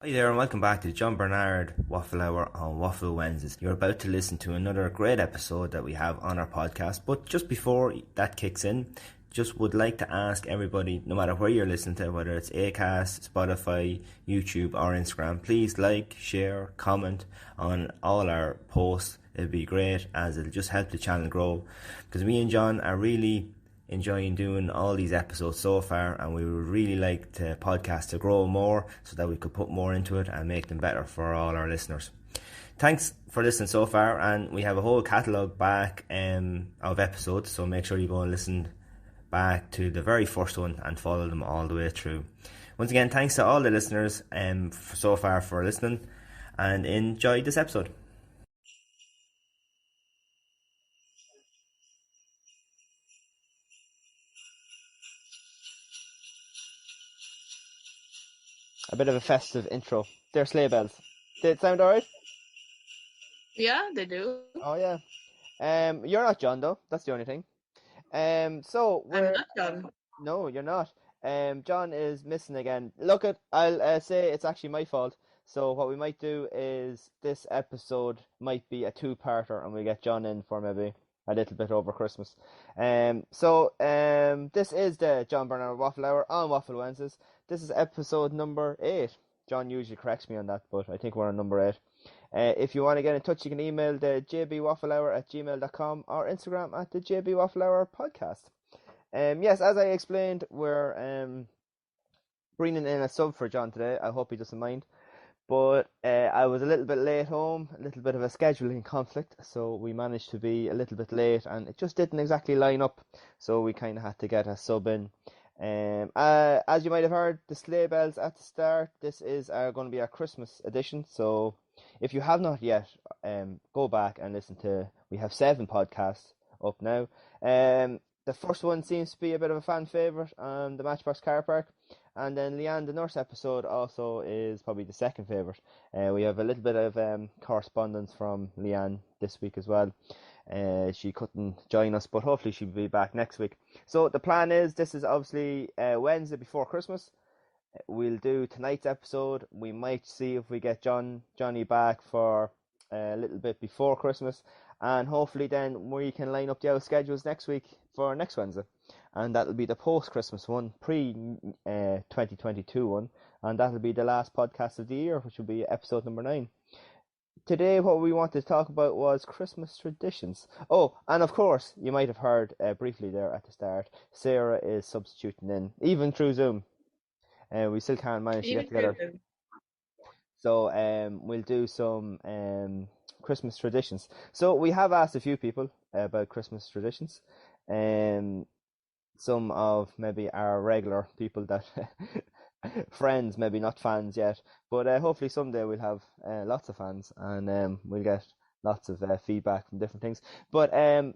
Hi there, and welcome back to John Bernard Waffle Hour on Waffle Wednesdays. You're about to listen to another great episode that we have on our podcast. But just before that kicks in, just would like to ask everybody, no matter where you're listening to, whether it's Acast, Spotify, YouTube, or Instagram, please like, share, comment on all our posts. It'd be great, as it'll just help the channel grow. Because me and John are really enjoying doing all these episodes so far, and we would really like the podcast to grow more so that we could put more into it and make them better for all our listeners. Thanks for listening so far, and we have a whole catalogue back of episodes, so make sure you go and listen back to the very first one and follow them all the way through. Once again, thanks to all the listeners so far for listening, and enjoy this episode. A bit of a festive intro. They're sleigh bells. Did it sound alright? Yeah, they do. Oh yeah. You're not John though. That's the only thing. So I'm we're not done. No, you're not. John is missing again. Look at, I'll say it's actually my fault. So what we might do is this episode might be a two-parter, and we get John in for maybe a little bit over Christmas. This is the John Bernard Waffle Hour on Waffle Wednesdays. This is episode number 8. John usually corrects me on that, but I think we're on number 8. If you want to get in touch, you can email the jbwafflehour@gmail.com or Instagram at the jbwafflehour podcast. Yes, as I explained, we're bringing in a sub for John today. I hope he doesn't mind. But I was a little bit late home, a little bit of a scheduling conflict, so we managed to be a little bit late, and it just didn't exactly line up. So we kind of had to get a sub in. As you might have heard, the sleigh bells at the start. This is going to be our Christmas edition. So if you have not yet, go back and listen to. We have 7 podcasts up now. The first one seems to be a bit of a fan favourite on the Matchbox Car Park. And then Leanne the Nurse episode also is probably the second favourite. We have a little bit of correspondence from Leanne this week as well. She couldn't join us, but hopefully she'll be back next week. So the plan is, this is obviously Wednesday before Christmas. We'll do tonight's episode. We might see if we get Johnny back for a little bit before Christmas, and hopefully then we can line up the out schedules next week for next Wednesday, and that'll be the post-Christmas one, pre-2022 one, and that'll be the last podcast of the year, which will be episode number 9. Today what we wanted to talk about was Christmas traditions. Oh, and of course, you might have heard briefly there at the start, Sarah is substituting in, even through Zoom. We still can't manage to get Even together. through. So we'll do some Christmas traditions. So we have asked a few people about Christmas traditions. Some of maybe our regular people that friends, maybe not fans yet, but hopefully someday we'll have lots of fans, and we'll get lots of feedback from different things. But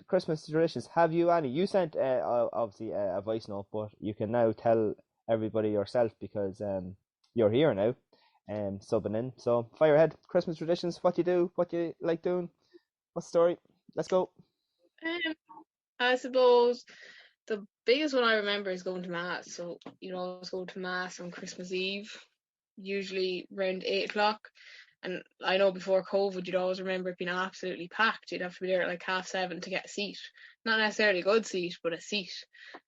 Christmas traditions, have you any? You sent obviously a voice note, but you can now tell everybody yourself because you're here now, subbing in. So fire ahead. Christmas traditions. What you do? What you like doing? What's the story? Let's go. Um, I suppose the biggest one I remember is going to mass. So you'd always go to mass on Christmas Eve, usually around 8 o'clock. And I know before COVID, you'd always remember it being absolutely packed. You'd have to be there at like 7:30 to get a seat. Not necessarily a good seat, but a seat.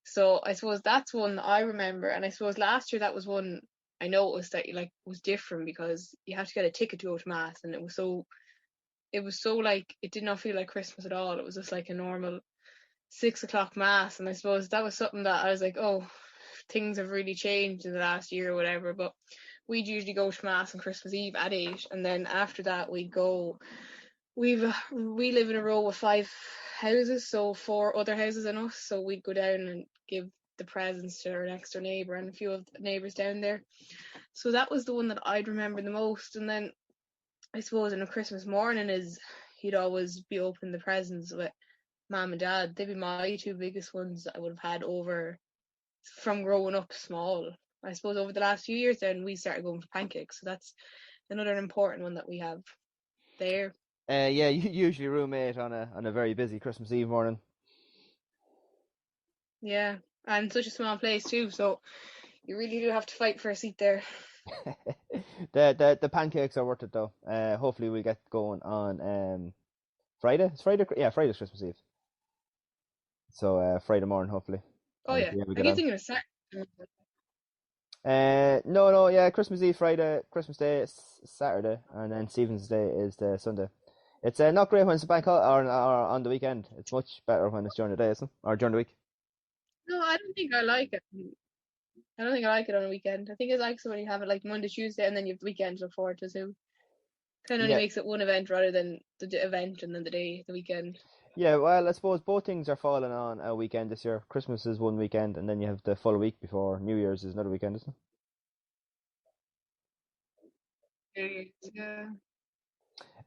So I suppose that's one that I remember. And I suppose last year that was one I noticed that was different because you had to get a ticket to go to mass, and it was so like it did not feel like Christmas at all. It was just like a normal 6 o'clock mass, and I suppose that was something that I was like, oh, things have really changed in the last year or whatever. But we'd usually go to mass on Christmas Eve at 8, and then after that we'd go. We live in a row with 5 houses, so 4 other houses than us. So we'd go down and give the presents to our next door neighbour and a few of the neighbours down there. So that was the one that I'd remember the most. And then I suppose on a Christmas morning is he'd always be opening the presents with mom and dad. They'd be my 2 biggest ones that I would have had over from growing up small. I suppose over the last few years then we started going for pancakes. So that's another important one that we have there. Yeah, you usually roommate on a very busy Christmas Eve morning. Yeah. And such a small place too, so you really do have to fight for a seat there. The pancakes are worth it though. Hopefully we get going on Friday. It's Friday. Yeah, Friday's Christmas Eve. So Friday morning, hopefully. Oh And we'll yeah, see how we I get keep on. thinking of Saturday. No, yeah, Christmas Eve, Friday, Christmas Day is Saturday, and then Stephen's Day is the Sunday. It's not great when it's a bank or on the weekend. It's much better when it's during the day, isn't it? Or during the week. No, I don't think I like it. I don't think I like it on a weekend. I think it's like so when you have it like Monday, Tuesday, and then you have the weekend to look forward to. So kind of only Yeah, makes it one event rather than the event and then the weekend. yeah. Well, I suppose both things are falling on a weekend this year. Christmas is one weekend, and then you have the full week before New Year's is another weekend, isn't Yeah.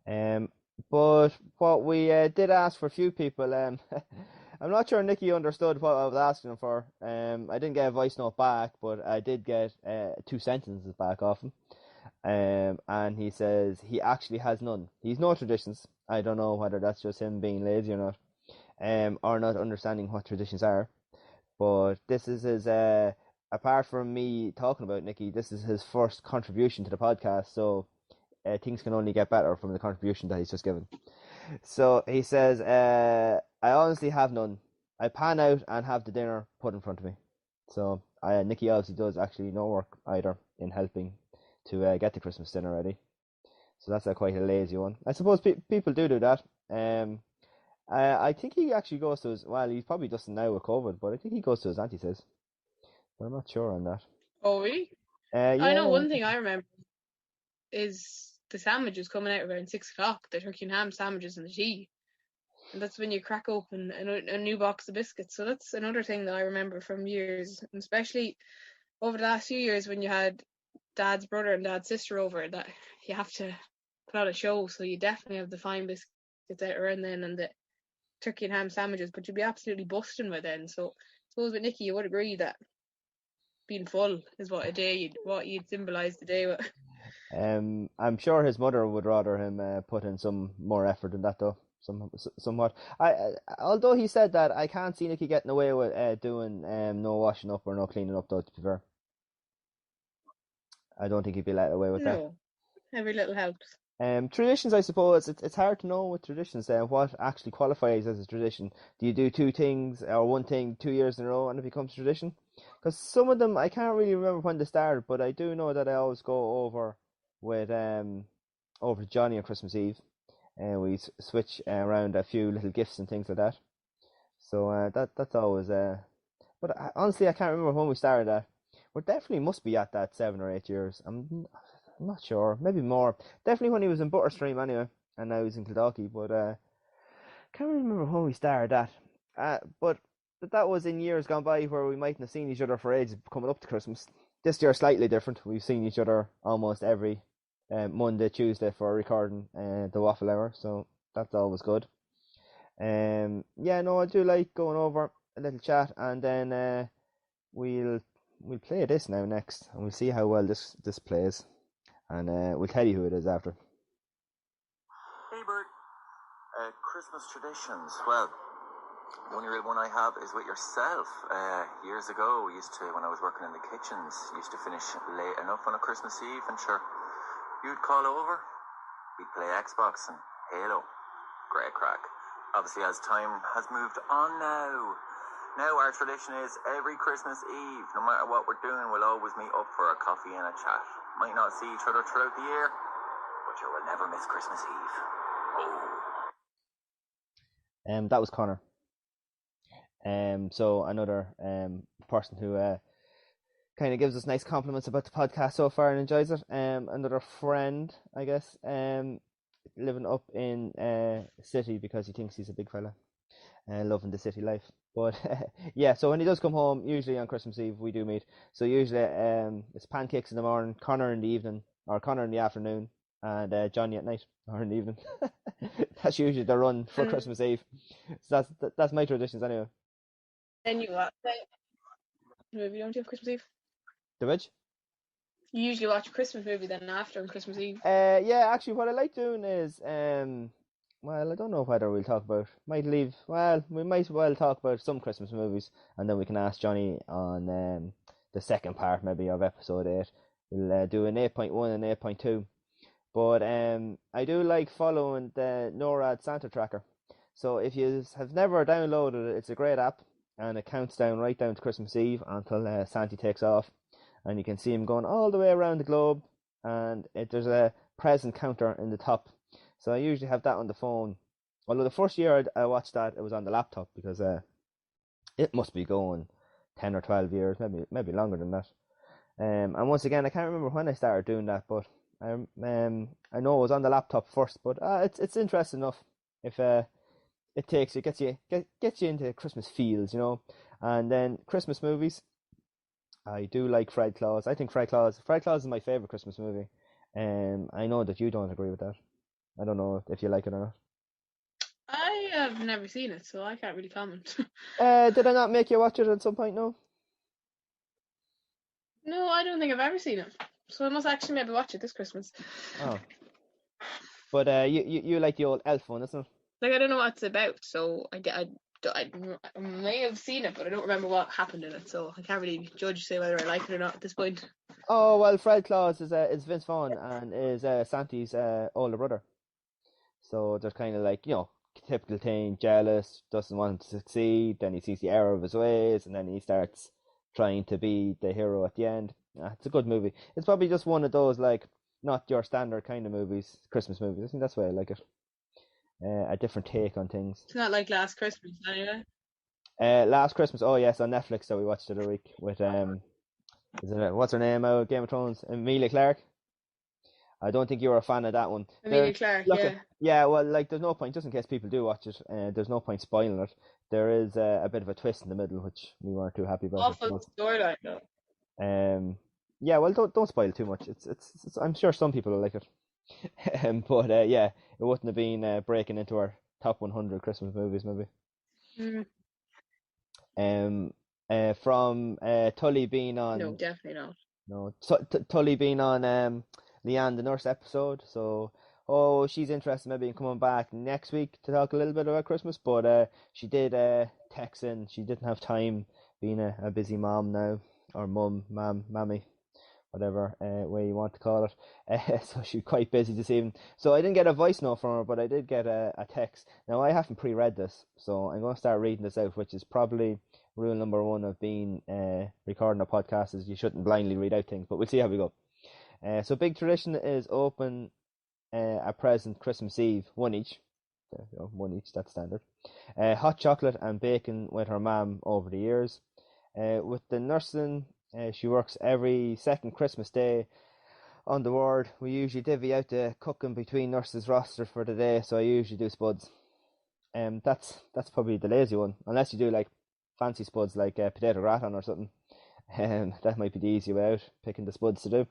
it? But what we did ask for a few people. I'm not sure Nicky understood what I was asking him for. I didn't get a voice note back, but I did get two sentences back off him. And he says he actually has none. He's no traditions. I don't know whether that's just him being lazy or not, or not understanding what traditions are. But this is his. Apart from me talking about Nicky, this is his first contribution to the podcast. So things can only get better from the contribution that he's just given. So he says, I honestly have none. I pan out and have the dinner put in front of me. So Nicky obviously does actually no work either in helping to get the Christmas dinner ready. So that's quite a lazy one. I suppose people do that. I think he actually goes to his, well, he probably doesn't now with COVID, but I think he goes to his auntie's house. But I'm not sure on that. Oh really? I know Yeah, one thing I remember is the sandwiches coming out around 6 o'clock, the turkey and ham sandwiches and the tea. And that's when you crack open a new box of biscuits. So that's another thing that I remember from years, and especially over the last few years when you had dad's brother and dad's sister over, that you have to put on a show. So you definitely have the fine biscuits out around then and the turkey and ham sandwiches, but you'd be absolutely busting by then. So I suppose with Nicky, you would agree that being full is what you'd symbolise the day with. I'm sure his mother would rather him put in some more effort than that, though. Somewhat. Although he said that, I can't see Nicky getting away with doing no washing up or no cleaning up, though. To be fair, I don't think he'd be let away with that. No, every little helps. Traditions, I suppose, it's hard to know with traditions what actually qualifies as a tradition. Do you do two things or one thing 2 years in a row and it becomes tradition? Because some of them I can't really remember when they started, but I do know that I always go with over to Johnny on Christmas Eve, and we switch around a few little gifts and things like that. So that's always. But honestly, I can't remember when we started that. We definitely must be at that 7 or 8 years. I'm not sure. Maybe more. Definitely when he was in Butterstream anyway, and now he's in Kildalkey. But can't really remember when we started that. But that was in years gone by where we mightn't have seen each other for ages coming up to Christmas. This year slightly different. We've seen each other almost every Monday, Tuesday for recording the Waffle Hour, so that's always good. Yeah, no, I do like going over a little chat, and then we'll play this now next, and we'll see how well this plays, and we'll tell you who it is after. Hey Bert, Christmas traditions. Well, the only real one I have is with yourself. Years ago, when I was working in the kitchens, used to finish late enough on a Christmas Eve, and sure, you'd call over, we'd play Xbox and Halo. Great crack. Obviously, as time has moved on now our tradition is every Christmas Eve, no matter what we're doing, we'll always meet up for a coffee and a chat. Might not see each other throughout the year, but you will never miss Christmas Eve. Oh. That was Connor. So another person who kind of gives us nice compliments about the podcast so far and enjoys it. Another friend, I guess, living up in city because he thinks he's a big fella, loving the city life. But yeah, so when he does come home, usually on Christmas Eve we do meet. So usually it's pancakes in the morning, Connor in the evening, or Connor in the afternoon, and Johnny at night or in the evening. That's usually the run for Christmas Eve. So that's my traditions anyway. Then you watch a movie, don't you, have Christmas Eve? The which? You usually watch a Christmas movie then after on Christmas Eve. Yeah, actually, what I like doing is, well, I don't know whether we'll talk about. We might well talk about some Christmas movies, and then we can ask Johnny on the second part, maybe of episode 8, we'll do an 8.1 and 8.2. But I do like following the NORAD Santa Tracker. So if you have never downloaded it, it's a great app, and it counts down right down to Christmas Eve until Santa takes off, and you can see him going all the way around the globe, and there's a present counter in the top. So I usually have that on the phone. Although the first year I watched that, it was on the laptop because it must be going 10 or 12 years, maybe longer than that. And once again, I can't remember when I started doing that, but I know it was on the laptop first. But it's interesting enough if it gets you into Christmas feels, And then Christmas movies, I do like Fred Claus. I think Fred Claus is my favorite Christmas movie. I know that you don't agree with that. I don't know if you like it or not. I have never seen it, so I can't really comment. Did I not make you watch it at some point? No. No, I don't think I've ever seen it. So I must actually maybe watch it this Christmas. Oh. But you like the old elf one, isn't it? Like, I don't know what it's about, so I may have seen it, but I don't remember what happened in it, so I can't really say whether I like it or not at this point. Oh, well, Fred Claus is Vince Vaughn and is Santy's older brother. So there's kind of like, typical thing, jealous, doesn't want him to succeed, then he sees the error of his ways, and then he starts trying to be the hero at the end. It's a good movie. It's probably just one of those, like, not your standard kind of movies, Christmas movies. I think that's why I like it. A different take on things. It's not like Last Christmas, anyway. Last Christmas, oh yes, on Netflix, so we watched it a week with, what's her name out of Game of Thrones? Emilia Clarke. I don't think you were a fan of that one. Emilia Clarke, yeah. Yeah, well, like, there's no point, just in case people do watch it, there's no point spoiling it. There is a bit of a twist in the middle, which we weren't too happy about. Awful storyline, though. Yeah, well, don't spoil too much. It's I'm sure some people will like it. But yeah, it wouldn't have been breaking into our top 100 Christmas movies, maybe. From Tully being on. No, definitely not. No, Tully being on Leanne the Nurse episode. So, she's interested maybe in coming back next week to talk a little bit about Christmas. But she did text in. She didn't have time, being a busy mom now, or mammy, whatever way you want to call it. So she's quite busy this evening. So I didn't get a voice note from her, but I did get a text. Now, I haven't pre-read this, so I'm going to start reading this out, which is probably rule number 1 of being recording a podcast, is you shouldn't blindly read out things, but we'll see how we go. So big tradition is open a present Christmas Eve, one each. One each, that's standard. Hot chocolate and bacon with her mum over the years. With the nursing, she works every second Christmas day on the ward. We usually divvy out the cooking between nurses' rosters for the day, so I usually do spuds. That's probably the lazy one, unless you do like fancy spuds like potato gratin or something. That might be the easy way out, picking the spuds to do.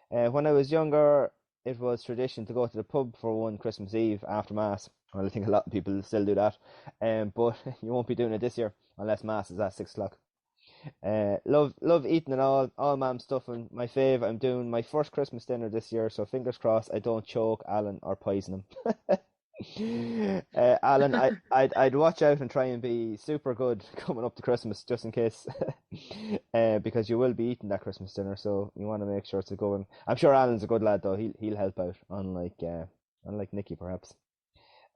When I was younger, it was tradition to go to the pub for one Christmas Eve after Mass. Well, I think a lot of people still do that. But you won't be doing it this year unless Mass is at 6 o'clock. Love eating and all ma'am stuff, and my fave, I'm doing my first Christmas dinner this year, so fingers crossed I don't choke Alan or poison him. Alan, I'd watch out and try and be super good coming up to Christmas, just in case, because you will be eating that Christmas dinner, so you want to make sure it's a good one. I'm sure Alan's a good lad though. He'll help out, unlike Nicky perhaps.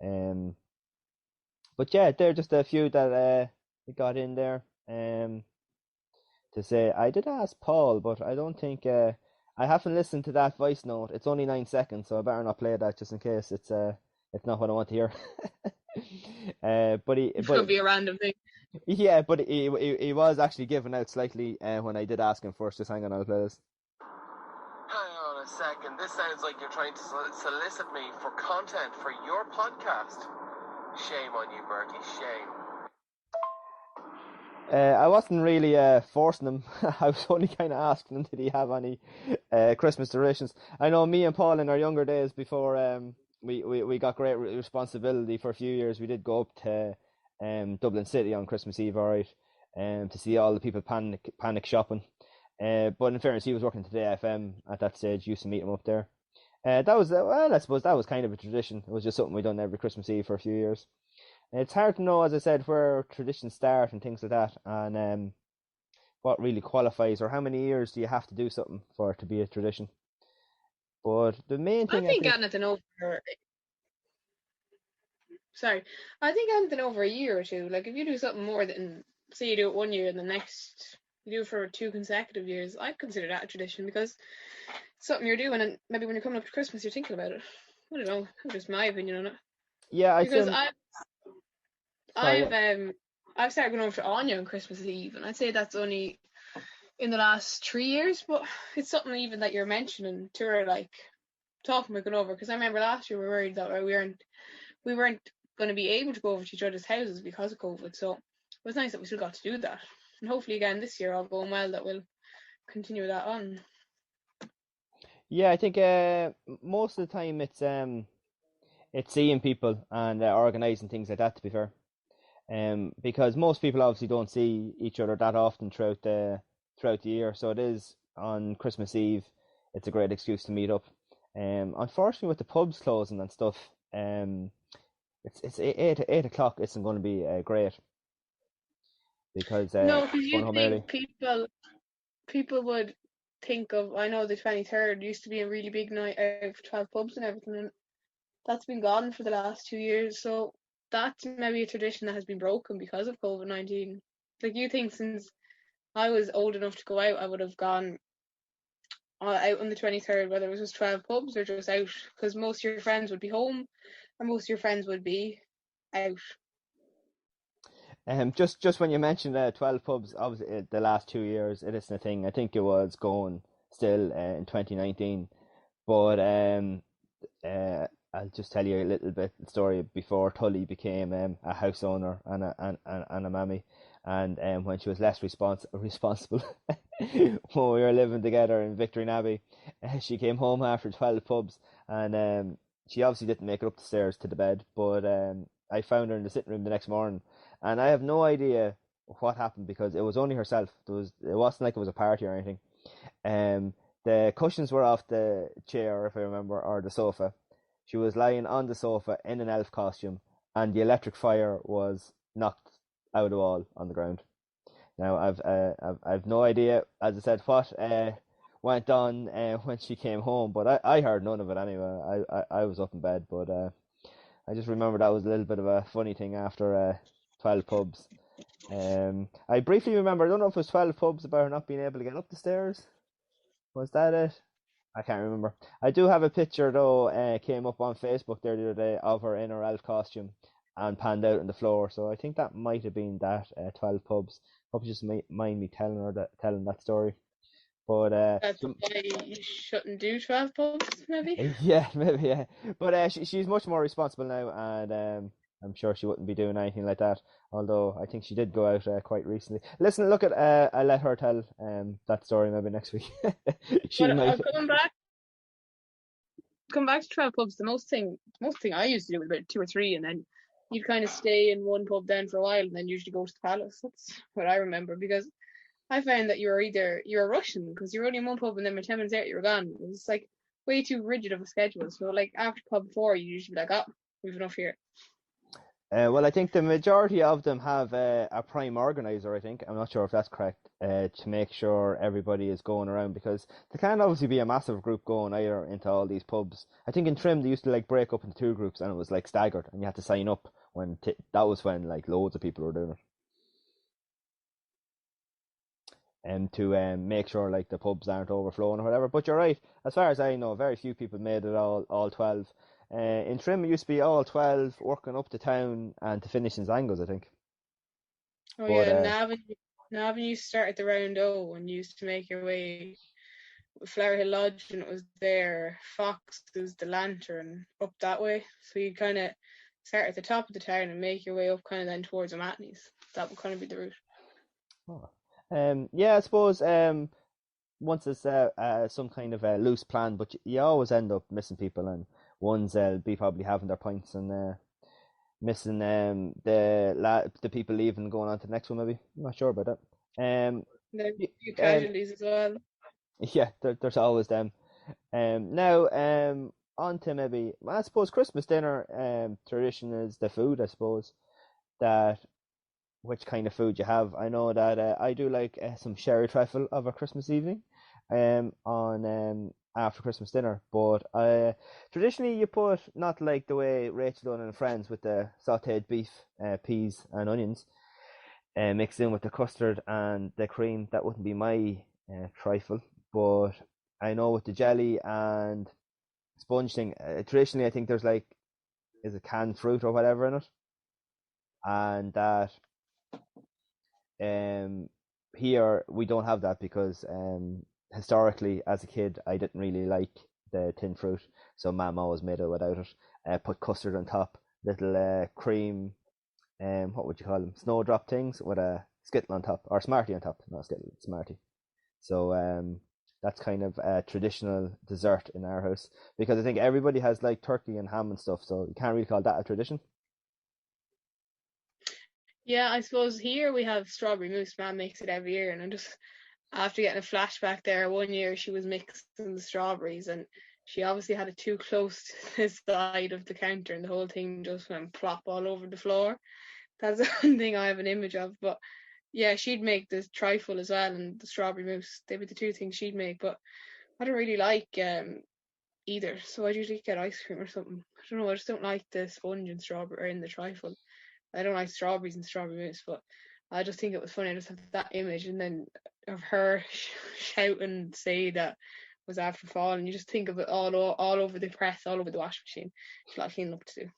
But yeah, they're just a few that we got in there. To say, I did ask Paul, but I don't think I haven't listened to that voice note. It's only 9 seconds, so I better not play that just in case it's not what I want to hear. It could be a random thing. Yeah, but he was actually giving out slightly when I did ask him first. Just hang on, I'll play this. Hang on a second. This sounds like you're trying to solicit me for content for your podcast. Shame on you, Bertie. Shame. I wasn't really forcing him. I was only kind of asking him, did he have any Christmas traditions? I know me and Paul in our younger days, before we got great responsibility for a few years, we did go up to Dublin City on Christmas Eve, alright, to see all the people panic shopping. But in fairness, he was working today FM at that stage, used to meet him up there. That was, I suppose that was kind of a tradition. It was just something we done every Christmas Eve for a few years. It's hard to know, as I said, where traditions start and things like that. And what really qualifies, or how many years do you have to do something for it to be a tradition. But the main I thing I think think, anything over. Sorry, I think anything over a year or two. Like if you do something more than, say, you do it 1 year and the next you do it for 2 consecutive years, I'd consider that a tradition because it's something you're doing, and maybe when you're coming up to Christmas, you're thinking about it. I don't know. That's just my opinion on it. yeah, I'd Because say, sorry, I've I've started going over to Anya on Christmas Eve, and I'd say that's only in the last 3 years, but it's something even that you're mentioning to her, like talking about going over. Because I remember last year we were worried that we weren't going to be able to go over to each other's houses because of COVID. So it was nice that we still got to do that, and hopefully again this year, all going well, that we'll continue that on. yeah, I think most of the time it's seeing people and organising things like that. To be fair, because most people obviously don't see each other that often throughout the year. So it is on Christmas Eve. It's a great excuse to meet up. Unfortunately, with the pubs closing and stuff, it's 8 o'clock isn't going to be great because No, because going you home early. think people would think of, I know the 23rd used to be a really big night out for 12 pubs and everything, and that's been gone for the last 2 years. So that's maybe a tradition that has been broken because of COVID-19. Like you think since I was old enough to go out, I would have gone out on the 23rd, whether it was just 12 pubs or just out, because most of your friends would be home and most of your friends would be out. Just when you mentioned 12 pubs, obviously the last 2 years it isn't a thing. I think it was going still in 2019, but I'll just tell you a little bit of the story before Tully became a house owner and a mammy, and when she was less responsible when we were living together in Victory Abbey, she came home after 12 pubs, and she obviously didn't make it up the stairs to the bed, but I found her in the sitting room the next morning, and I have no idea what happened because it was only herself. It wasn't like it was a party or anything. Um, the cushions were off the chair, if I remember, or the sofa. She was lying on the sofa in an elf costume, and the electric fire was knocked out of the wall on the ground. Now I've no idea, as I said, what went on when she came home, but I heard none of it anyway. I was up in bed, but I just remember that was a little bit of a funny thing after 12 pubs. I briefly remember, I don't know if it was 12 pubs about her not being able to get up the stairs. Was that it? I can't remember. I do have a picture though, came up on Facebook there the other day of her in her elf costume and panned out on the floor. So I think that might have been that 12 pubs. Hope you just mind me telling that story. But That's why you shouldn't do 12 pubs, maybe. yeah, maybe yeah. But she's much more responsible now, and I'm sure she wouldn't be doing anything like that. Although I think she did go out quite recently. Listen, look at I'll let her tell that story maybe next week. She But might. come back to 12 pubs. Most thing I used to do was about 2 or 3, and then you'd kind of stay in one pub then for a while, and then usually go to the Palace. That's what I remember, because I found that you were rushing because you were only in one pub, and then by 10 minutes out you were gone. It was like way too rigid of a schedule. So like after pub 4, you usually be like, oh, we've enough here. Well, I think the majority of them have a prime organizer. I think I'm not sure if that's correct. To make sure everybody is going around, because there can obviously be a massive group going either into all these pubs. I think in Trim they used to like break up into 2 groups, and it was like staggered, and you had to sign up when that was when like loads of people were doing it. And to make sure like the pubs aren't overflowing or whatever. But you're right. As far as I know, very few people made it all 12. In Trim, it used to be all 12 working up to town and to finish in Zangos, I think. Oh But yeah, Navan used to start at the Round O and used to make your way Flower Hill Lodge, and it was there. Fox is the Lantern up that way. So you kind of start at the top of the town and make your way up kind of then towards the Matneys. That would kind of be the route. oh. Yeah, I suppose once it's some kind of a loose plan, but you always end up missing people, and ones be probably having their points and missing the people leaving and going on to the next one. Maybe I'm not sure about that. There are a few Um, casualties as well. yeah, there's always them. Now on to maybe I suppose Christmas dinner tradition is the food. I suppose that which kind of food you have. I know that I do like some sherry trifle of a Christmas evening, on after Christmas dinner. But traditionally you put, not like the way Rachel done and Friends with the sautéed beef, peas and onions, mixed in with the custard and the cream. That wouldn't be my trifle, but I know with the jelly and sponge thing, traditionally I think there's like, is it canned fruit or whatever in it, and that here we don't have that because historically as a kid I didn't really like the tin fruit, so Mum always made it without it. Put custard on top, little cream, what would you call them? Snowdrop things with a skittle on top, or Smartie on top, not skittle, Smartie. So that's kind of a traditional dessert in our house, because I think everybody has like turkey and ham and stuff, so you can't really call that a tradition. Yeah, I suppose here we have strawberry mousse. Mum makes it every year, and I'm just after getting a flashback there. One year she was mixing the strawberries, and she obviously had it too close to the side of the counter, and the whole thing just went plop all over the floor. That's the one thing I have an image of. But yeah, she'd make the trifle as well and the strawberry mousse. They were the two things she'd make. But I don't really like either, so I usually get ice cream or something. I don't know. I just don't like the sponge and strawberry or in the trifle. I don't like strawberries and strawberry mousse, but I just think it was funny. I just have that image, and then of her shouting, say that was after fall, and you just think of it all over the press, all over the washing machine. There's a lot of cleaning up to do.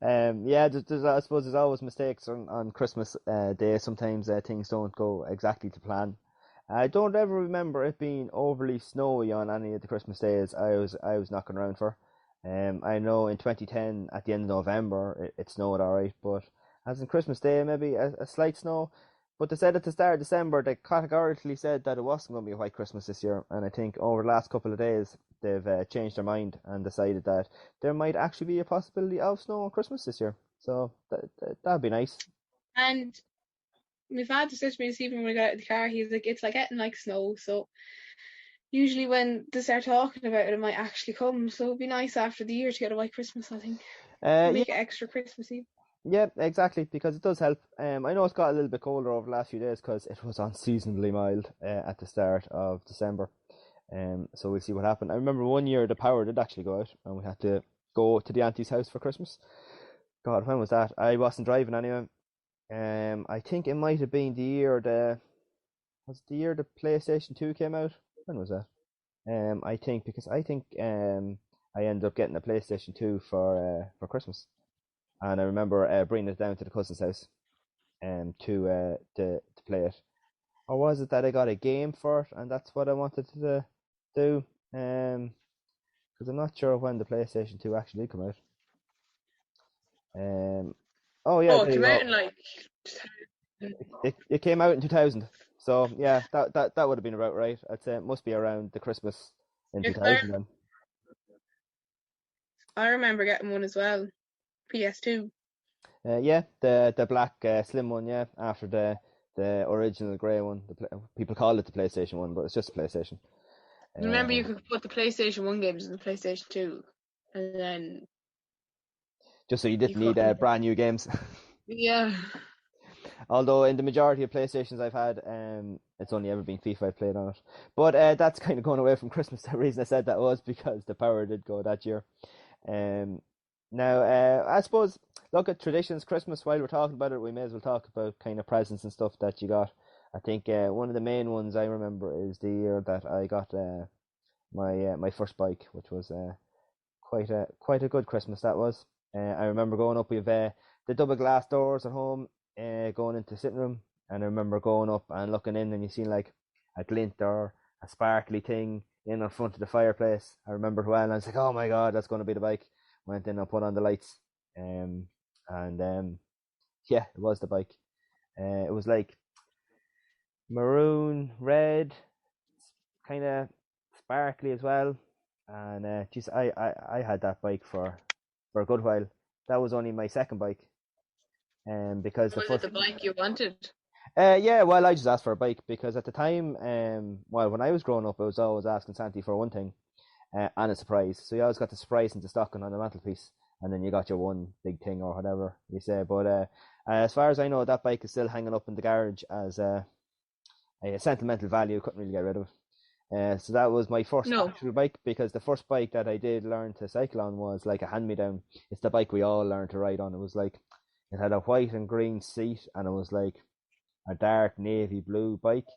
Yeah, I suppose there's always mistakes on Christmas Day. Sometimes things don't go exactly to plan. I don't ever remember it being overly snowy on any of the Christmas days I was knocking around for. I know in 2010 at the end of November it snowed alright, but as in Christmas Day maybe a slight snow. But they said at the start of December they categorically said that it wasn't going to be a white Christmas this year, and I think over the last couple of days they've changed their mind and decided that there might actually be a possibility of snow on Christmas this year. So that'd be nice. And my father said to me this evening when we got out of the car, he's like, it's like getting like snow. So usually when they start talking about it, it might actually come. So it'd be nice after the year to get a white Christmas, I think. Make it extra Christmassy. Yeah, exactly, because it does help. I know it's got a little bit colder over the last few days because it was unseasonably mild at the start of December. So we'll see what happened. I remember one year the power did actually go out and we had to go to the auntie's house for Christmas. God, when was that? I wasn't driving anyway. I think it might have been the year the PlayStation 2 came out. When was that? I think I ended up getting a PlayStation 2 for Christmas, and I remember bringing it down to the cousin's house, to play it. Or was it that I got a game for it, and that's what I wanted to do? Because I'm not sure when the PlayStation 2 actually did come out. Oh yeah, it there you came out go. in like It came out in 2000. So yeah, that would have been about right. I'd say it must be around the Christmas in 2000 then. I remember getting one as well, PS2. Yeah, the black slim one, yeah, after the original grey one. People call it the PlayStation 1, but it's just a PlayStation. Remember, you could put the PlayStation 1 games in the PlayStation 2, and then just so you didn't need brand new games. Yeah. Although in the majority of PlayStations I've had, it's only ever been FIFA I've played on it. But that's kind of going away from Christmas. The reason I said that was because the power did go that year. Now, I suppose, look at traditions, Christmas, while we're talking about it, we may as well talk about kind of presents and stuff that you got. I think one of the main ones I remember is the year that I got my first bike, which was quite a good Christmas that was. I remember going up with the double glass doors at home, going into the sitting room, and I remember going up and looking in, and you seen like a glint or a sparkly thing in front of the fireplace. I remember it well, and I was like, oh my god, that's going to be the bike. Went in and put on the lights, and yeah, it was the bike. It was like maroon, red, kind of sparkly as well, and just I had that bike for a good while. That was only my second bike, because Was it the bike you wanted? Yeah, well, I just asked for a bike because at the time, well, when I was growing up, I was always asking Santi for one thing, and a surprise. So you always got the surprise into stocking on the mantelpiece, and then you got your one big thing or whatever you say. But As far as I know, that bike is still hanging up in the garage as a sentimental value. Couldn't really get rid of it. So that was my first No. actual bike, because the first bike that I did learn to cycle on was like a hand-me-down. It's the bike we all learned to ride on. It was like, it had a white and green seat, and it was like a dark navy blue bike,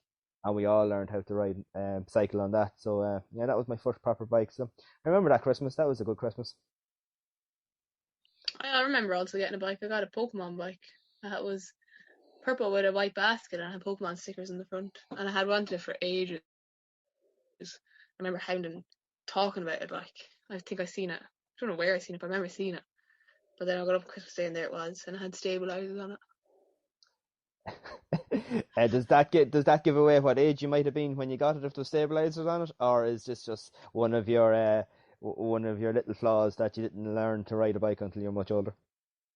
and we all learned how to ride cycle on that. So yeah, that was my first proper bike. So I remember that Christmas. That was a good Christmas. I remember also getting a bike. I got a Pokemon bike. It was purple with a white basket and had Pokemon stickers in the front. And I had wanted it for ages. I remember Hounding talking about it. Like, I think I seen it. I don't know where I seen it, but I remember seeing it. But then I got up on Christmas Day and there it was, and it had stabilizers on it. Does that give away what age you might have been when you got it, if there was stabilizers on it, or is this just one of your little flaws that you didn't learn to ride a bike until you're much older?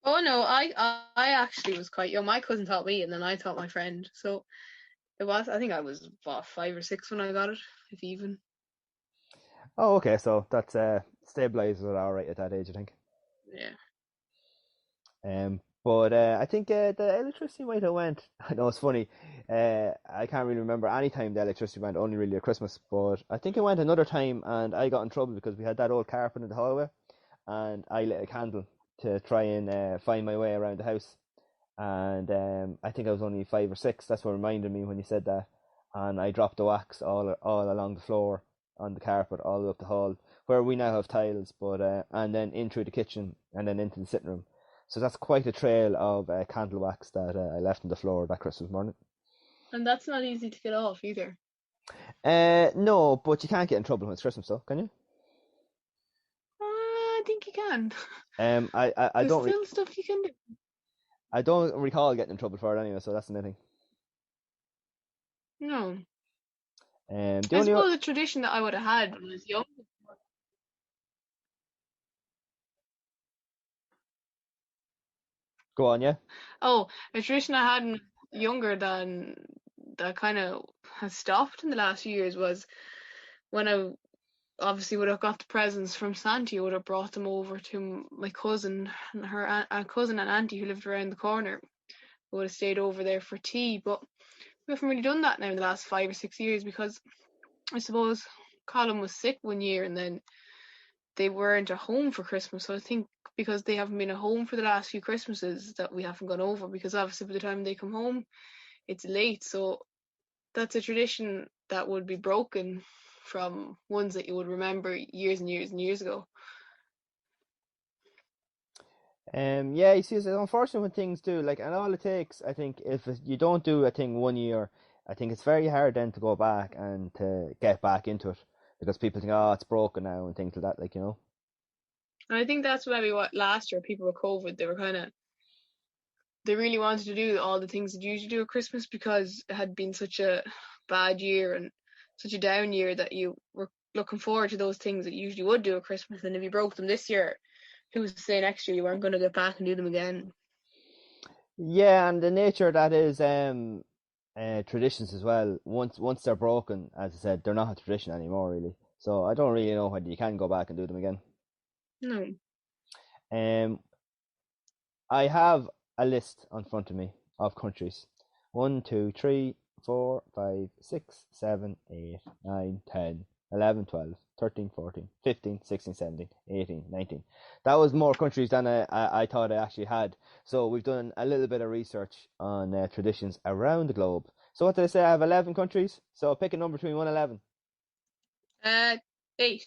Oh no, I actually was quite young. My cousin taught me, and then I taught my friend. So it was. I think I was 5 or 6 when I got it, if even. Oh, okay. So that's stabilizers are all right at that age, I think. Yeah. But I think the electricity might have went. I know it's funny. I can't really remember any time the electricity went. Only really at Christmas. But I think it went another time, and I got in trouble because we had that old carpet in the hallway, and I lit a candle to try and find my way around the house. And I think I was only 5 or 6. That's what reminded me when you said that. And I dropped the wax all along the floor on the carpet, all the way up the hall, where we now have tiles. But and then in through the kitchen, and then into the sitting room. So that's quite a trail of candle wax that I left on the floor that Christmas morning. And that's not easy to get off either. No, but you can't get in trouble when it's Christmas, though, can you? I think you can. I There's don't. still stuff you can do. I don't recall getting in trouble for it anyway, so that's the main thing. No. I suppose a tradition that I would have had when I was young. Go on, yeah. Oh, a tradition I had younger than that kind of has stopped in the last few years was when I obviously would have got the presents from Santa. I would have brought them over to my cousin and her cousin and auntie who lived around the corner. I would have stayed over there for tea, but we haven't really done that now in the last 5 or 6 years because I suppose Colin was sick one year and then they weren't at home for Christmas. So I think because they haven't been at home for the last few Christmases that we haven't gone over, because obviously by the time they come home it's late. So that's a tradition that would be broken from ones that you would remember years and years and years ago. Yeah, you see, it's unfortunate when things do, like, and all it takes, I think, if you don't do a thing one year, I think it's very hard then to go back and to get back into it, because people think, oh, it's broken now, and things like that, like, you know. And I think that's maybe what last year, people with COVID, they really wanted to do all the things that you usually do at Christmas because it had been such a bad year and such a down year that you were looking forward to those things that you usually would do at Christmas. And if you broke them this year, who's to say next year you weren't going to get back and do them again? Yeah, and the nature that is traditions as well. Once they're broken, as I said, they're not a tradition anymore, really. So I don't really know whether you can go back and do them again. No. I have a list in front of me of countries. 1, 2, 3, 4, 5, 6, 7, 8, 9, 10, 11, 12, 13, 14, 15, 16, 17, 18, 19. That was more countries than I thought I actually had. So we've done a little bit of research on traditions around the globe. So what did I say? I have 11 countries. So pick a number between 1 and 11. 8.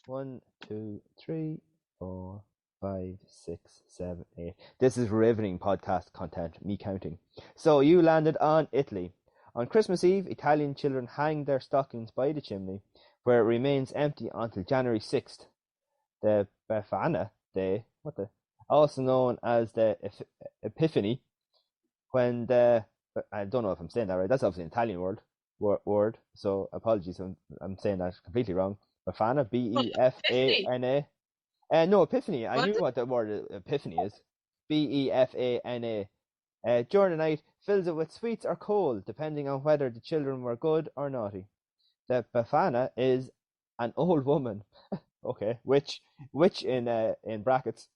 1, 2, 3, 4, 5, 6, 7, 8. This is riveting podcast content, me counting. So you landed on Italy. On Christmas Eve, Italian children hang their stockings by the chimney, where it remains empty until January 6th. The Befana Day, also known as the Epiphany, when I don't know if I'm saying that right. That's obviously an Italian word. So apologies, I'm saying that completely wrong. Befana, Befana. No, Epiphany. I knew what the word Epiphany is. Befana. During the night, fills it with sweets or coal, depending on whether the children were good or naughty. The Befana is an old woman, okay, which in brackets,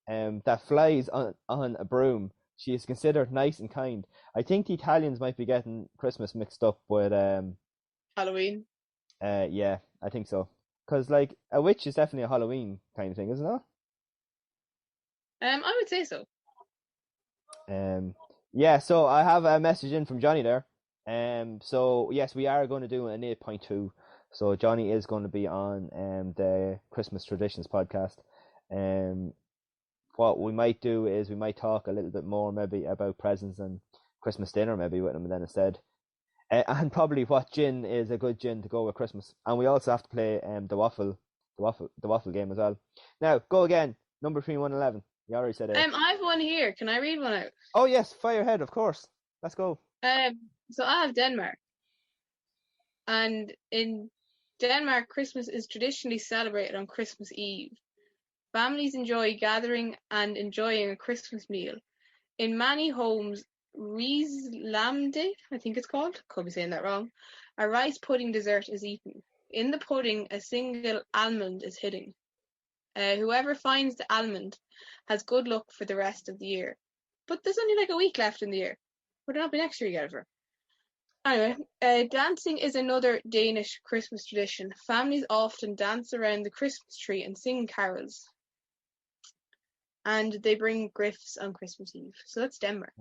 that flies on a broom. She is considered nice and kind. I think the Italians might be getting Christmas mixed up with Halloween. yeah, I think so. Because like a witch is definitely a Halloween kind of thing, isn't it? I would say so. Yeah. So I have a message in from Johnny there. So yes, we are going to do an 8.2. So Johnny is going to be on the Christmas Traditions podcast. What we might do is we might talk a little bit more maybe about presents and Christmas dinner maybe with him then instead. And probably what gin is a good gin to go with Christmas. And we also have to play the waffle game as well. Now go again. Number 3111. You already said it. I have one here. Can I read one out? Oh yes, fire ahead, of course. Let's go. So I have Denmark, and in Denmark, Christmas is traditionally celebrated on Christmas Eve. Families enjoy gathering and enjoying a Christmas meal. In many homes, Rieslamde, I think it's called, could be saying that wrong, a rice pudding dessert is eaten. In the pudding, a single almond is hidden. Whoever finds the almond has good luck for the rest of the year. But there's only like a week left in the year. Would it not be next year you get it for? Anyway, dancing is another Danish Christmas tradition. Families often dance around the Christmas tree and sing carols. And they bring gifts on Christmas Eve. So that's Denmark.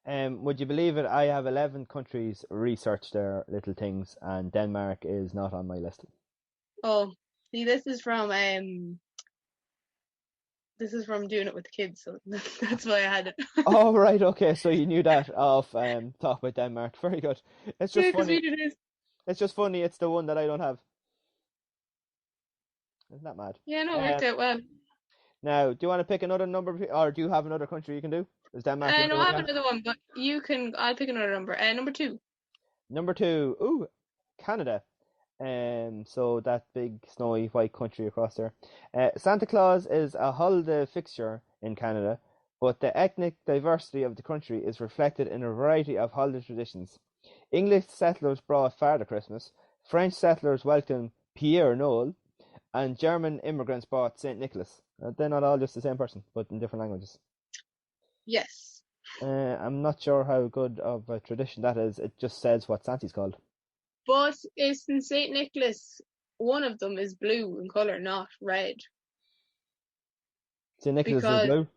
Would you believe it? I have 11 countries researched their little things, and Denmark is not on my list. Oh, see, this is from doing it with the kids, so that's why I had it. Oh right, okay. So you knew that of talk about Denmark. Very good. It's just funny. We did it. It's just funny. It's the one that I don't have. Isn't that mad? Yeah, no, it worked out well. Now, do you want to pick another number, or do you have another country you can do? Is Denmark? No, I have another one, but you can. I'll pick another number. Number 2. Number 2. Ooh, Canada. So that big snowy white country across there. Santa Claus is a holiday fixture in Canada, but the ethnic diversity of the country is reflected in a variety of holiday traditions. English settlers brought Father Christmas, French settlers welcomed Pierre Noël, and German immigrants brought Saint Nicholas. They're not all just the same person, but in different languages. Yes. I'm not sure how good of a tradition that is. It just says what Santa's called. But isn't Saint Nicholas, one of them is blue in colour, not red? Saint Nicholas is blue?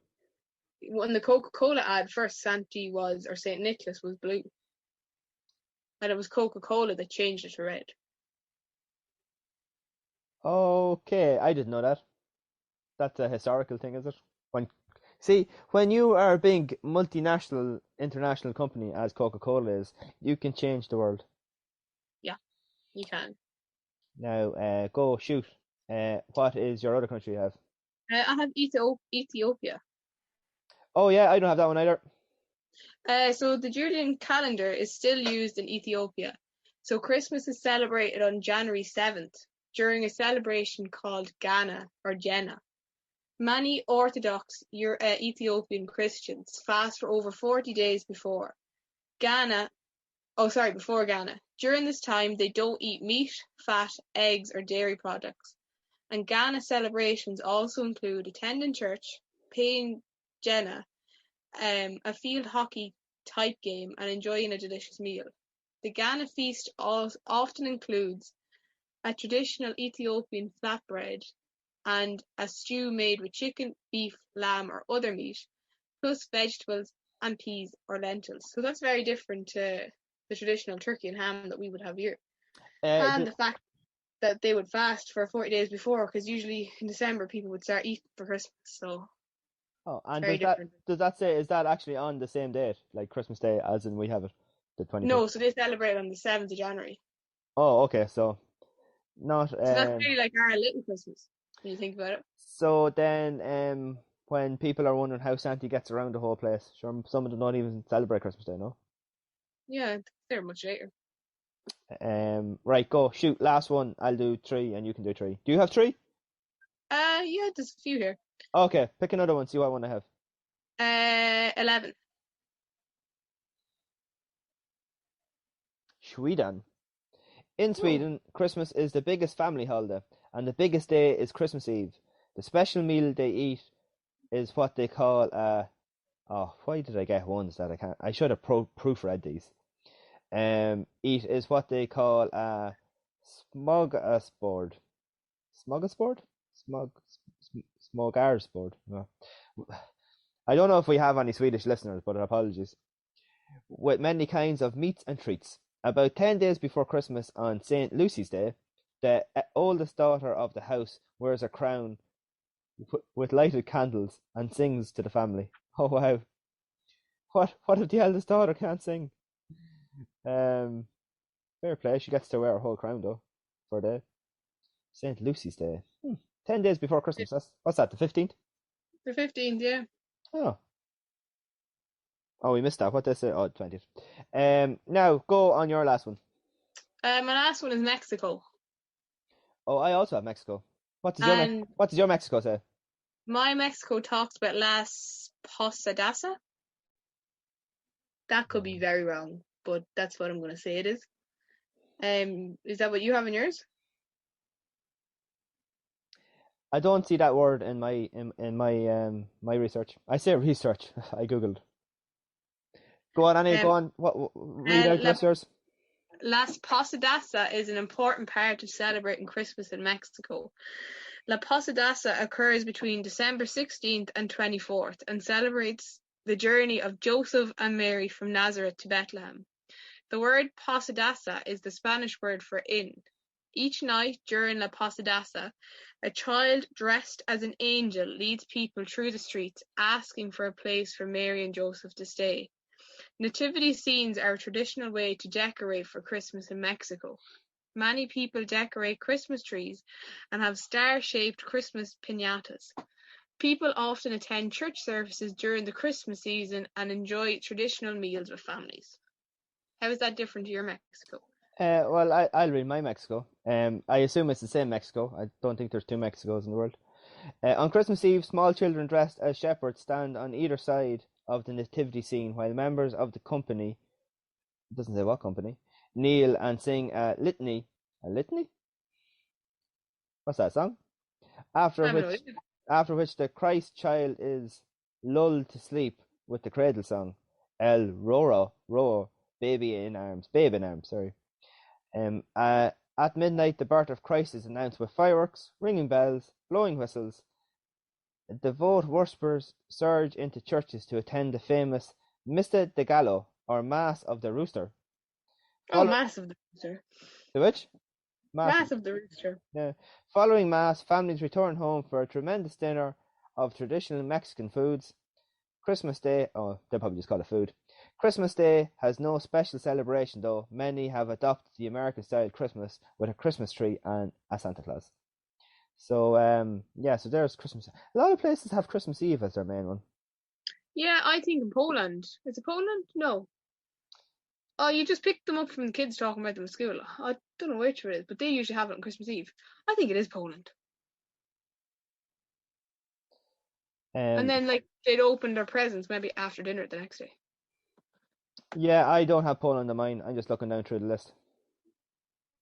When the Coca-Cola ad first, Saint Nicholas was blue. And it was Coca-Cola that changed it to red. Okay, I didn't know that. That's a historical thing, is it? When you are a big multinational, international company, as Coca-Cola is, you can change the world. Yeah, you can. Now, go shoot. What is your other country you have? I have Ethiopia. Oh yeah, I don't have that one either. So the Julian calendar is still used in Ethiopia. So Christmas is celebrated on January 7th during a celebration called Gana or Jena. Many Orthodox Ethiopian Christians fast for over 40 days before Ghana. During this time, they don't eat meat, fat, eggs, or dairy products. And Ghana celebrations also include attending church, paying Jena, a field hockey type game, and enjoying a delicious meal. The Ghana feast often includes a traditional Ethiopian flatbread and a stew made with chicken, beef, lamb, or other meat, plus vegetables and peas or lentils. So that's very different to the traditional turkey and ham that we would have here. And the fact that they would fast for 40 days before, because usually in December people would start eating for Christmas. So. Oh, and does that say, is that actually on the same date, like Christmas Day, as in we have it, the 25th? No, so they celebrate on the 7th of January. Oh, okay, so not. So that's really like our little Christmas, when you think about it. So then, when people are wondering how Santa gets around the whole place, sure, some of them don't even celebrate Christmas Day, no? Yeah, they're much later. Right, go, shoot, last one. I'll do 3 and you can do 3. Do you have 3? Yeah, there's a few here. Okay, pick another one, see what one I have. 11. Sweden. In Sweden, Christmas is the biggest family holiday, and the biggest day is Christmas Eve. The special meal they eat is what they call oh, why did I get ones that I can't? I should have proofread these. Eat is what they call a smorgasbord. Smorgasbord? Smorgasbord. No. I don't know if we have any Swedish listeners, but apologies. With many kinds of meats and treats. About 10 days before Christmas on St. Lucy's Day, the oldest daughter of the house wears a crown with lighted candles and sings to the family. Oh wow. What if the eldest daughter can't sing? Fair play, she gets to wear her whole crown though for a day. St. Lucy's Day. 10 days before Christmas. What's that, the 15th? The 15th, yeah. Oh. Oh, we missed that. What did I say? Oh, 20th. Now, go on your last one. My last one is Mexico. Oh, I also have Mexico. What does your Mexico say? My Mexico talks about Las Posadas. That could be very wrong, but that's what I'm going to say it is. Is that what you have in yours? I don't see that word in my research. I say research. I googled. Go on, Annie. Go on. Read out the rest of yours. Las Posadas is an important part of celebrating Christmas in Mexico. La Posadasa occurs between December 16th and 24th and celebrates the journey of Joseph and Mary from Nazareth to Bethlehem. The word Posadasa is the Spanish word for inn. Each night during La Posadasa, a child dressed as an angel leads people through the streets asking for a place for Mary and Joseph to stay. Nativity scenes are a traditional way to decorate for Christmas in Mexico. Many people decorate Christmas trees and have star-shaped Christmas piñatas. People often attend church services during the Christmas season and enjoy traditional meals with families. How is that different to your Mexico? Well, I'll read my Mexico. I assume it's the same Mexico. I don't think there's two Mexicos in the world. On Christmas Eve, small children dressed as shepherds stand on either side of the nativity scene while members of the company, it doesn't say what company, kneel and sing a litany. A litany? What's that song? After which the Christ child is lulled to sleep with the cradle song, El Roro, babe in arms, sorry. At midnight, the birth of Christ is announced with fireworks, ringing bells, blowing whistles. Devout worshippers surge into churches to attend the famous Missa de Gallo, or Mass of the Rooster. Mass of the Rooster. The which? Mass of the Rooster. Yeah. Following Mass, families return home for a tremendous dinner of traditional Mexican foods. Christmas Day, oh, they'll probably just call it food. Christmas Day has no special celebration, though. Many have adopted the American-style Christmas with a Christmas tree and a Santa Claus. So, so there's Christmas. A lot of places have Christmas Eve as their main one. Yeah, I think in Poland. Is it Poland? No. Oh, you just picked them up from the kids talking about them at school. I don't know which it is, but they usually have it on Christmas Eve. I think it is Poland. And then, they'd open their presents maybe after dinner the next day. Yeah, I don't have Poland in mind. I'm just looking down through the list,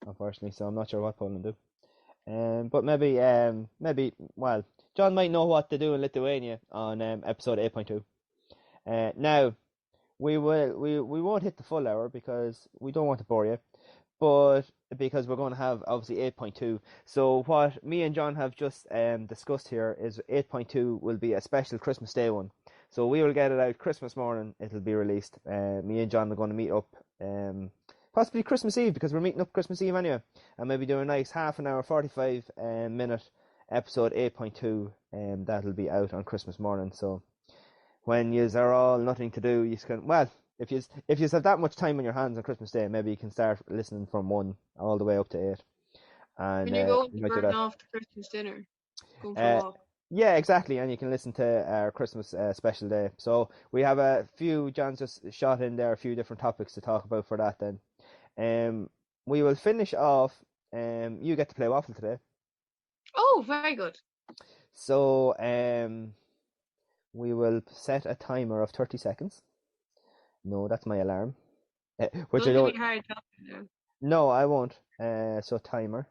unfortunately, so I'm not sure what Poland do. But maybe, well, John might know what to do in Lithuania on episode 8.2. Now, we won't hit the full hour because we don't want to bore you, but because we're going to have obviously 8.2. So what me and John have just discussed here is 8.2 will be a special Christmas Day one. So we will get it out Christmas morning. It'll be released. Me and John are going to meet up possibly Christmas Eve, because we're meeting up Christmas Eve anyway, and maybe do a nice half an hour, 45 minute episode 8.2, that'll be out on Christmas morning. So when yous are all nothing to do, you can, well, if you have that much time on your hands on Christmas Day, maybe you can start listening from 1 all the way up to 8. And when you're going to burn off the Christmas dinner, going for a walk. Yeah, exactly, and you can listen to our Christmas special day. So we have a few, John's just shot in there, a few different topics to talk about for that then. We will finish off, you get to play Waffle today. Oh, very good. So, we will set a timer of 30 seconds. No, that's my alarm. Which don't I don't... give me hard talking. No, I won't. So timer.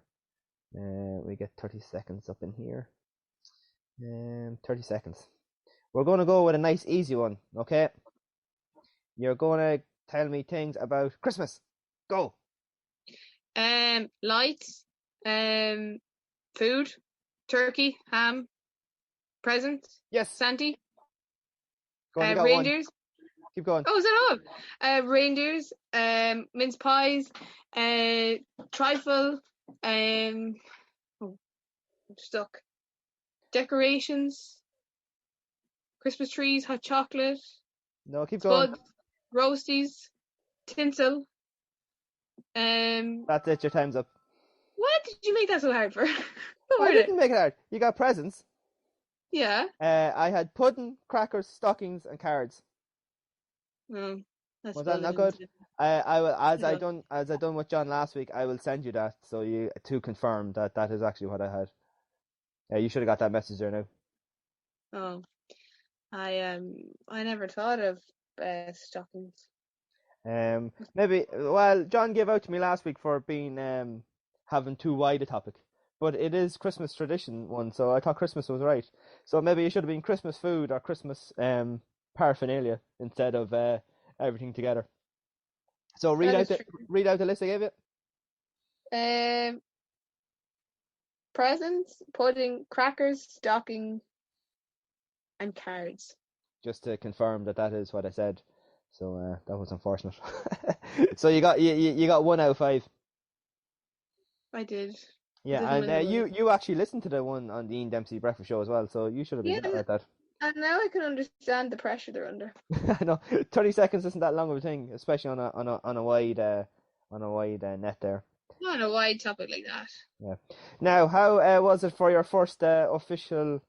We get 30 seconds up in here. 30 seconds. We're going to go with a nice, easy one, okay? You're going to tell me things about Christmas. Go. Lights, food, turkey, ham, presents, Yes. Santa, Go on, you got one. reindeers. Keep going. Oh, is that all? Reindeers, mince pies, trifle, oh, I'm stuck. Decorations, Christmas trees, hot chocolate, No, keep going. spuds, roasties, tinsel. That's it, your time's up. What did you make that so hard for? What I were didn't they? make it hard. You got presents. Yeah. I had pudding, crackers, stockings, and cards. Oh, that's Was that not good? I will, That's not as I done with John last week, I will send you that so you to confirm that that is actually what I had. You should have got that message there now. Oh, I never thought of stockings. Maybe well, John gave out to me last week for being having too wide a topic, but it is Christmas tradition one, so I thought Christmas was right. So maybe it should have been Christmas food or Christmas paraphernalia instead of everything together. So That is true. read out the list I gave you. Presents, pudding, crackers, stocking, and cards. Just to confirm that that is what I said. So that was unfortunate. So you got 1 out of 5. I did. Yeah, and you actually listened to the one on the Ian Dempsey Breakfast Show as well, so you should have been better at that. And now I can understand the pressure they're under. I know 30 seconds isn't that long of a thing, especially on a wide net there. Not on a wide topic like that. Yeah. Now, how was it for your first official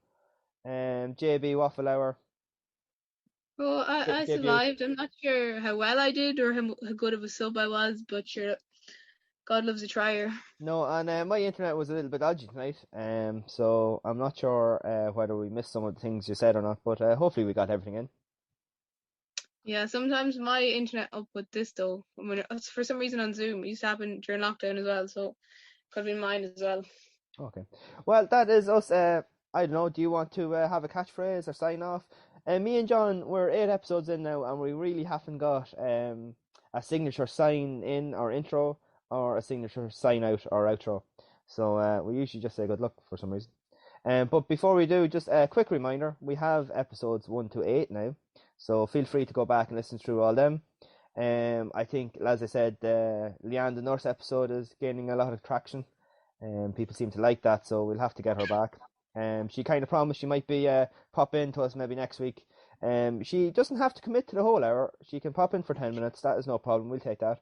JB Waffle Hour? Well, I survived. I'm not sure how well I did or how good of a sub I was, but sure, God loves a trier. No, and my internet was a little bit dodgy tonight, so I'm not sure whether we missed some of the things you said or not, but hopefully we got everything in. Yeah, sometimes my internet up with this though. When it's for some reason on Zoom, it used to happen during lockdown as well, so could be mine as well. Okay, well that is us. I don't know. Do you want to have a catchphrase or sign off? Me and John, we're 8 episodes in now, and we really haven't got a signature sign in or intro or a signature sign out or outro. So we usually just say good luck for some reason. But before we do, just a quick reminder: we have episodes 1 to 8 now, so feel free to go back and listen through all them. I think, as I said, the Leanne the Nurse episode is gaining a lot of traction. People seem to like that, so we'll have to get her back. She kind of promised she might be pop in to us maybe next week. She doesn't have to commit to the whole hour. She can pop in for 10 minutes. That is no problem. We'll take that.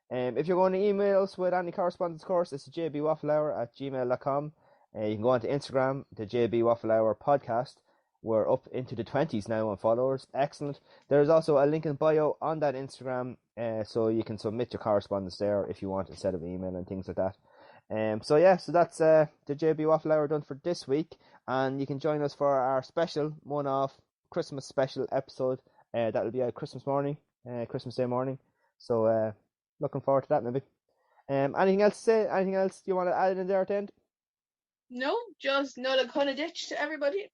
If you're going to email us with any correspondence, of course, it's jbwafflehour@gmail.com. You can go on to Instagram, the JB Waffle Hour podcast. We're up into the 20s now on followers. Excellent. There's also a link in bio on that Instagram, so you can submit your correspondence there if you want instead of email and things like that. So that's the JB Waffle Hour done for this week, and you can join us for our special one-off Christmas special episode. That'll be out Christmas Day morning. So looking forward to that maybe. Anything else to say? Anything else you want to add in there at the end? No, just not a kind of ditch to everybody.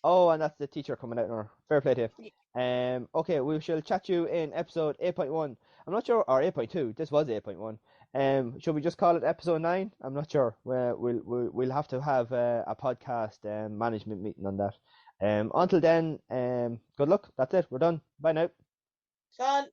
Oh, and that's the teacher coming out now. Fair play to you. Yeah. Okay, we shall chat you in episode 8.1. I'm not sure, or 8.2. This was 8.1. Should we just call it episode 9? I'm not sure. We'll have to have a podcast management meeting on that. Until then, good luck. That's it. We're done. Bye now. Sean.